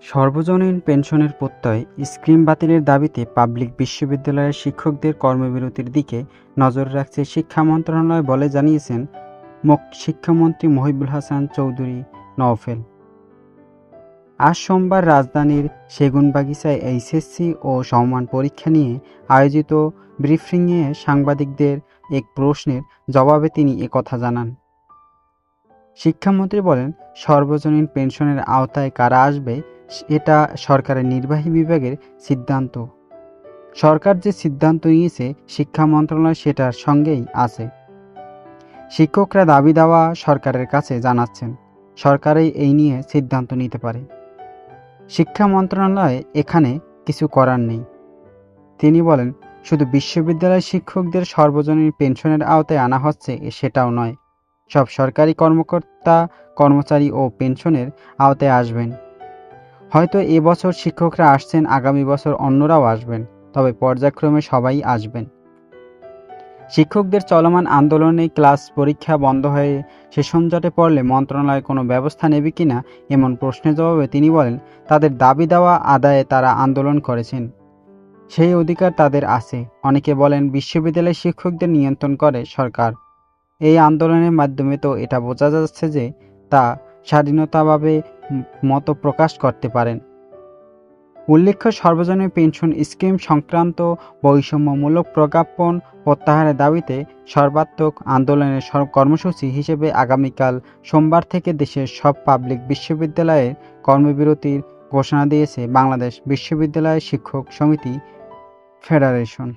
সর্বজনীন পেনশনের প্রত্যয় স্কিম বাতিলের দাবিতে পাবলিক বিশ্ববিদ্যালয়ের শিক্ষকদের কর্মবিরতির দিকে নজর রাখছে শিক্ষা মন্ত্রণালয় বলে জানিয়েছেন শিক্ষামন্ত্রী মহিবুল হাসান চৌধুরী নওফেল। আজ সোমবার রাজধানীর সেগুনবাগিচায় এইচএসসি ও সমমান পরীক্ষা নিয়ে আয়োজিত ব্রিফিংয়ে সাংবাদিকদের এক প্রশ্নের জবাবে তিনি একথা জানান। শিক্ষামন্ত্রী বলেন, সর্বজনীন পেনশনের আওতায় কারা আসবে এটা সরকারের নির্বাহী বিভাগের সিদ্ধান্ত। সরকার যে সিদ্ধান্ত নিয়েছে শিক্ষা মন্ত্রণালয় সেটার সঙ্গেই আছে। শিক্ষকরা দাবি দেওয়া সরকারের কাছে জানাচ্ছেন, সরকারই এই নিয়ে সিদ্ধান্ত নিতে পারে। শিক্ষা মন্ত্রণালয়ে এখানে কিছু করার নেই। তিনি বলেন, শুধু বিশ্ববিদ্যালয়ের শিক্ষকদের সর্বজনীন পেনশনের আওতায় আনা হচ্ছে সেটাও নয়, সব সরকারি কর্মকর্তা কর্মচারী ও পেনশনের আওতায় আসবেন। হয়তো এবছর শিক্ষকরা আসছেন, আগামী বছর অন্যরাও আসবেন, তবে পর্যায়ক্রমে সবাই আসবেন। শিক্ষকদের চলমান আন্দোলনে ক্লাস পরীক্ষা বন্ধ হয়ে সেশন জটে পড়লে মন্ত্রণালয় কোনো ব্যবস্থা নেবে কিনা এমন প্রশ্নের জবাবে তিনি বলেন, তাদের দাবি দেওয়া আদায়ে তারা আন্দোলন করেছেন, সেই অধিকার তাদের আছে। অনেকে বলেন বিশ্ববিদ্যালয়ের শিক্ষকদের নিয়ন্ত্রণ করে সরকার। এই আন্দোলনের মাধ্যমে তো এটা বোঝা যাচ্ছে যে তা স্বাধীনতাভাবে মত প্রকাশ করতে পারেন। উল্লেখ্য, সর্বজনীন পেনশন স্কিম সংক্রান্ত বৈষম্যমূলক প্রজ্ঞাপন প্রত্যাহারের দাবিতে সর্বাত্মক আন্দোলনের কর্মসূচি হিসেবে আগামীকাল সোমবার থেকে দেশের সব পাবলিক বিশ্ববিদ্যালয়ের কর্মবিরতির ঘোষণা দিয়েছে বাংলাদেশ বিশ্ববিদ্যালয় শিক্ষক সমিতি ফেডারেশন।